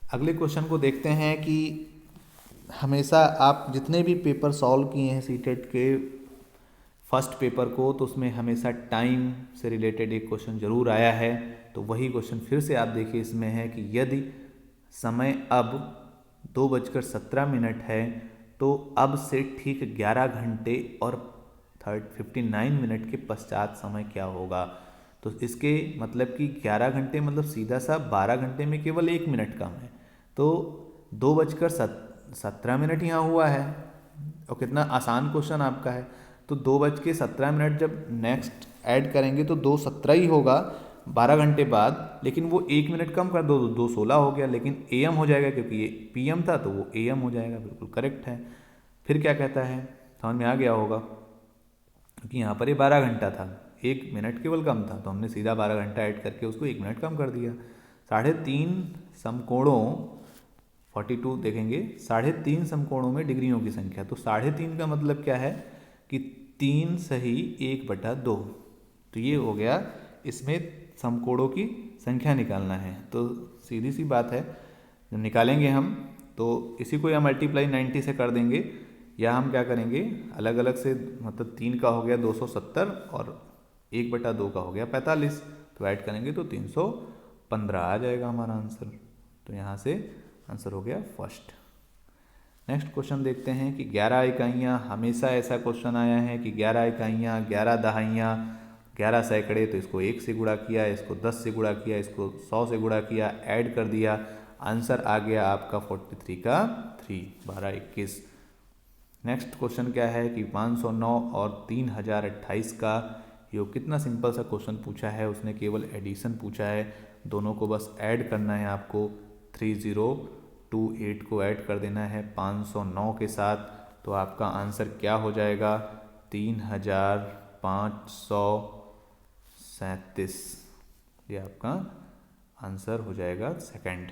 अगले क्वेश्चन को देखते हैं कि हमेशा आप जितने भी पेपर सॉल्व किए हैं सीटेट के फर्स्ट पेपर को, तो उसमें हमेशा टाइम से रिलेटेड एक क्वेश्चन जरूर आया है। तो वही क्वेश्चन फिर से आप देखिए, इसमें है कि यदि समय अब 2:17 है तो अब से ठीक 11 घंटे और 59 मिनट के पश्चात समय क्या होगा। तो इसके मतलब कि 11 घंटे मतलब सीधा सा 12 घंटे में केवल 1 मिनट कम है। तो 2:17 यहाँ हुआ है, और कितना आसान क्वेश्चन आपका है। तो 2:17 जब नेक्स्ट ऐड करेंगे तो 2:17 ही होगा 12 घंटे बाद, लेकिन वो 1 मिनट कम कर दो तो 2:16 हो गया, लेकिन एएम हो जाएगा क्योंकि ये पीएम था तो वो एएम हो जाएगा। बिल्कुल करेक्ट है। फिर क्या कहता है, समझ में आ गया होगा, क्योंकि यहाँ पर ये 12 घंटा था, 1 मिनट केवल कम था, तो हमने सीधा 12 घंटा ऐड करके उसको 1 मिनट कम कर दिया। 3.5 समकोणों 42 देखेंगे, 3.5 समकोणों में डिग्रियों की संख्या। तो 3.5 का मतलब क्या है कि 3 सही 1/2। तो ये हो गया, इसमें समकोणों की संख्या निकालना है। तो सीधी सी बात है, जब निकालेंगे हम तो इसी को या मल्टीप्लाई 90 से कर देंगे, या हम क्या करेंगे अलग अलग से, मतलब 3 का हो गया 270 और 1/2 का हो गया 45, तो ऐड करेंगे तो 315 आ जाएगा हमारा आंसर। तो यहाँ से आंसर हो गया फर्स्ट। नेक्स्ट क्वेश्चन देखते हैं कि 11 इकाइयाँ, हमेशा ऐसा क्वेश्चन आया है कि 11 इकाइयाँ, 11 दहाइयाँ, 11 सैकड़े, तो इसको 1 से गुणा किया, इसको 10 से गुणा किया, इसको 100 से गुणा किया, ऐड कर दिया, आंसर आ गया आपका 43 का 3, 12 21। नेक्स्ट क्वेश्चन क्या है कि 509 और 3028 का योग। कितना सिंपल सा क्वेश्चन पूछा है, उसने केवल एडिशन पूछा है, दोनों को बस ऐड करना है आपको। 3028 को ऐड कर देना है 509 के साथ, तो आपका आंसर क्या हो जाएगा 3537। ये आपका आंसर हो जाएगा सेकंड।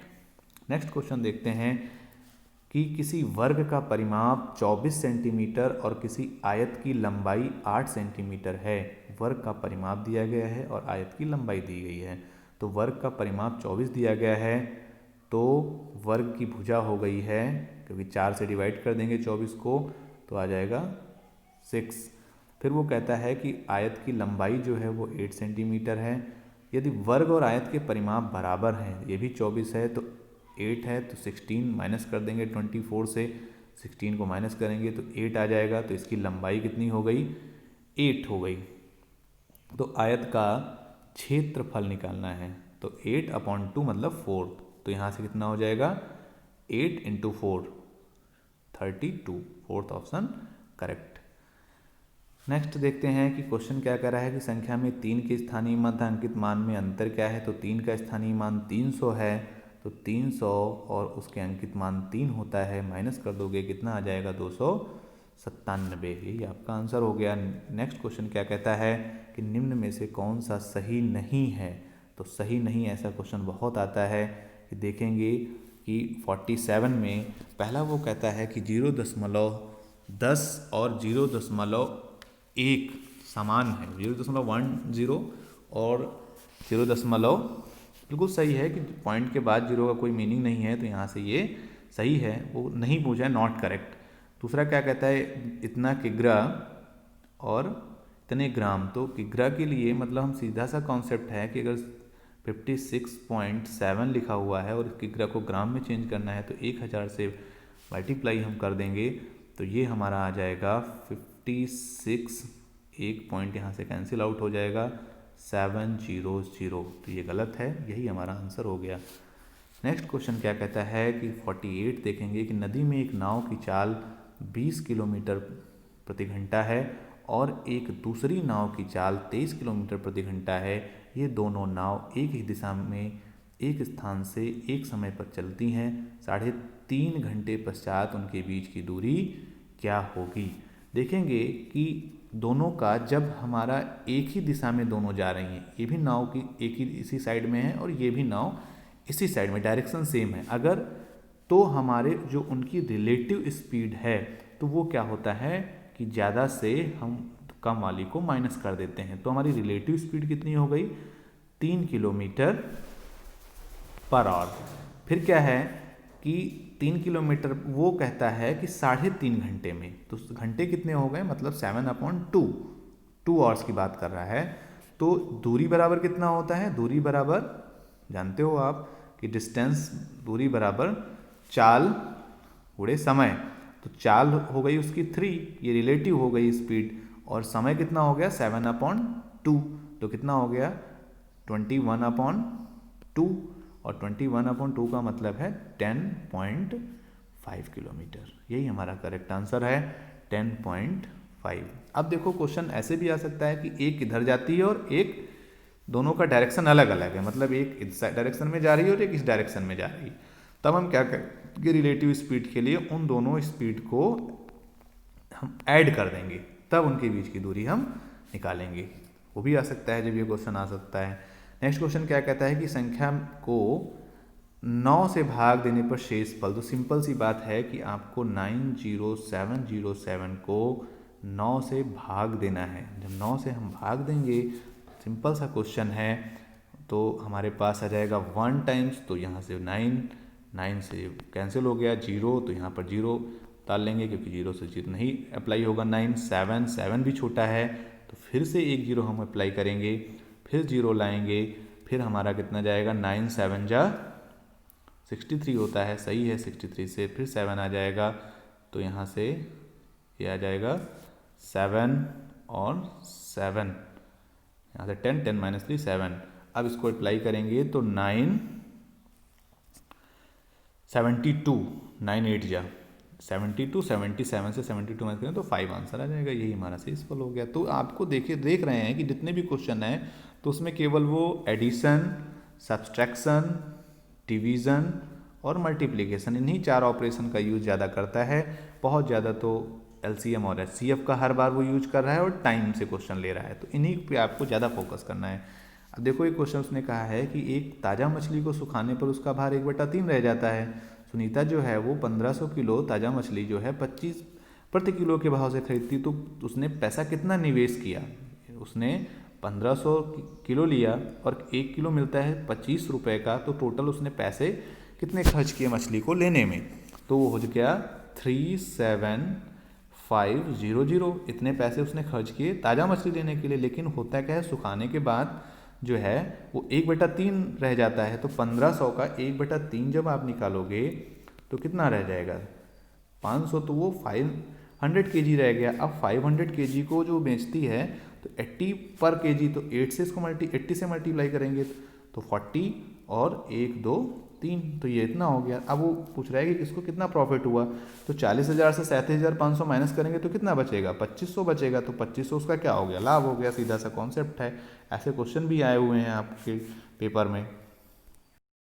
नेक्स्ट क्वेश्चन देखते हैं कि किसी वर्ग का परिमाप 24 सेंटीमीटर और किसी आयत की लंबाई 8 सेंटीमीटर है। वर्ग का परिमाप दिया गया है और आयत की लंबाई दी गई है। तो वर्ग का परिमाप 24 दिया गया है, तो वर्ग की भुजा हो गई है, क्योंकि 4 से डिवाइड कर देंगे 24 को तो आ जाएगा 6। फिर वो कहता है कि आयत की लंबाई जो है वो 8 सेंटीमीटर है। यदि वर्ग और आयत के परिमाप बराबर हैं, ये भी 24 है तो 8 है, तो 16 माइनस कर देंगे 24 से, 16 को माइनस करेंगे तो 8 आ जाएगा। तो इसकी लंबाई कितनी हो गई 8 हो गई। तो आयत का क्षेत्रफल निकालना है, तो 8/2 मतलब 4, तो यहाँ से कितना हो जाएगा 8 × 4 32, फोर्थ ऑप्शन करेक्ट। नेक्स्ट देखते हैं कि क्वेश्चन क्या कह रहा है कि संख्या में 3 के स्थानीय मध्य अंकित मान में अंतर क्या है। तो 3 का स्थानीय मान 300 है, तो 300 और उसके अंकित मान 3 होता है, माइनस कर दोगे कितना आ जाएगा 297। यही आपका आंसर हो गया। नेक्स्ट क्वेश्चन क्या कहता है कि निम्न में से कौन सा सही नहीं है। तो सही नहीं ऐसा क्वेश्चन बहुत आता है, कि देखेंगे कि 47 में पहला वो कहता है कि 0.10 और 0.1 समान है। 0.10 और 0, बिल्कुल सही है कि पॉइंट के बाद 0 का कोई मीनिंग नहीं है, तो यहाँ से ये सही है, वो नहीं पूछा है, नॉट करेक्ट। दूसरा क्या कहता है इतना किग्रा और इतने ग्राम। तो किग्रा के लिए मतलब हम सीधा सा कॉन्सेप्ट है कि अगर 56.7 लिखा हुआ है और किग्रा को ग्राम में चेंज करना है, तो 1000 से मल्टीप्लाई हम कर देंगे, तो ये हमारा आ जाएगा 56, एक पॉइंट यहाँ से कैंसिल आउट हो जाएगा 700। तो ये गलत है, यही हमारा आंसर हो गया। नेक्स्ट क्वेश्चन क्या कहता है कि 48 देखेंगे कि नदी में एक नाव की चाल 20 किलोमीटर प्रति घंटा है और एक दूसरी नाव की चाल 23 किलोमीटर प्रति घंटा है। ये दोनों नाव एक ही दिशा में एक स्थान से एक समय पर चलती हैं। 3.5 घंटे पश्चात उनके बीच की दूरी क्या होगी। देखेंगे कि दोनों का जब हमारा एक ही दिशा में दोनों जा रही हैं, ये भी नाव की एक ही इसी साइड में है और ये भी नाव इसी साइड में, डायरेक्शन सेम है, अगर तो हमारे जो उनकी रिलेटिव स्पीड है तो वो क्या होता है कि ज़्यादा से हम कम वाली को माइनस कर देते हैं। तो हमारी रिलेटिव स्पीड कितनी हो गई 3 किलोमीटर पर आवर। फिर क्या है कि 3 किलोमीटर वो कहता है कि 3.5 घंटे में, तो घंटे कितने हो गए, मतलब 7/2, 2 आवर्स की बात कर रहा है। तो दूरी बराबर कितना होता है, दूरी बराबर जानते हो आप कि डिस्टेंस, दूरी बराबर चाल गुणे समय। तो चाल हो गई उसकी 3, ये रिलेटिव हो गई स्पीड, और समय कितना हो गया 7/2, तो कितना हो गया 21/2, और 21/2 का मतलब है 10.5 किलोमीटर। यही हमारा करेक्ट आंसर है, 10.5। अब देखो क्वेश्चन ऐसे भी आ सकता है कि एक इधर जाती है और एक, दोनों का डायरेक्शन अलग अलग है, मतलब एक इस डायरेक्शन में जा रही है और एक इस डायरेक्शन में जा रही है। तब हम क्या करेंगे, रिलेटिव स्पीड के लिए उन दोनों स्पीड को हम ऐड कर देंगे, तब उनके बीच की दूरी हम निकालेंगे। वो भी आ सकता है, जब ये क्वेश्चन आ सकता है। नेक्स्ट क्वेश्चन क्या कहता है कि संख्या को 9 से भाग देने पर शेष फल। तो सिंपल सी बात है कि आपको 90707 को 9 से भाग देना है। जब 9 से हम भाग देंगे, सिंपल सा क्वेश्चन है, तो हमारे पास आ जाएगा 1 टाइम्स, तो यहाँ से 9 से कैंसिल हो गया, 0, तो यहाँ पर 0 डाल लेंगे क्योंकि 0 से 0 नहीं अप्लाई होगा। 9 7 भी छोटा है, तो फिर से एक 0 हम अप्लाई करेंगे, फिर 0 लाएंगे, फिर हमारा कितना जाएगा, 9 7 जा 63 होता है, सही है। 63 से फिर 7 आ जाएगा, तो यहाँ से ये आ जाएगा 7 और 7, यहाँ से 10 10 - 3 7। अब इसको अप्लाई करेंगे तो 9 72, 9 8 जा 72, 77 से 72 माइनस करें तो 5 आंसर आ जाएगा। यही हमारा सही सफल हो गया। तो आपको देखिए, देख रहे हैं कि जितने भी क्वेश्चन हैं तो उसमें केवल वो एडिशन, सब्सट्रैक्शन, डिवीज़न और मल्टीप्लिकेशन, इन्हीं 4 ऑपरेशन का यूज ज़्यादा करता है। बहुत ज़्यादा तो एलसीएम और एचसीएफ का हर बार वो यूज कर रहा है और टाइम से क्वेश्चन ले रहा है, तो इन्हीं पे आपको ज़्यादा फोकस करना है। अब देखो एक क्वेश्चन उसने कहा है कि एक ताज़ा मछली को सुखाने पर उसका भार 1/3 रह जाता है। सुनीता जो है वो 1500 किलो ताज़ा मछली जो है 25 प्रति किलो के भाव से खरीदती, तो उसने पैसा कितना निवेश किया। उसने 1500 किलो लिया और 1 किलो मिलता है 25 रुपये का, तो टोटल उसने पैसे कितने खर्च किए मछली को लेने में, तो वो हो गया 37500। इतने पैसे उसने खर्च किए ताज़ा मछली लेने के लिए। लेकिन होता क्या है, सुखाने के बाद जो है वो 1/3 रह जाता है। तो 1500 का 1/3 जब आप निकालोगे तो कितना रह जाएगा, 500, तो वो 500 kg रह गया। अब 500 kg को जो बेचती है तो 80 पर kg, तो 8 से इसको 80 से मल्टीप्लाई करेंगे तो 40 और 1 2 3, तो ये इतना हो गया। अब वो पूछ रहा है कि इसको कितना प्रॉफिट हुआ, तो 40,000 से 37,500 माइनस करेंगे तो कितना बचेगा, 2500 बचेगा। तो 2500 उसका क्या हो गया, लाभ हो गया, सीधा सा कॉन्सेप्ट है। ऐसे क्वेश्चन भी आए हुए हैं आपके पेपर में।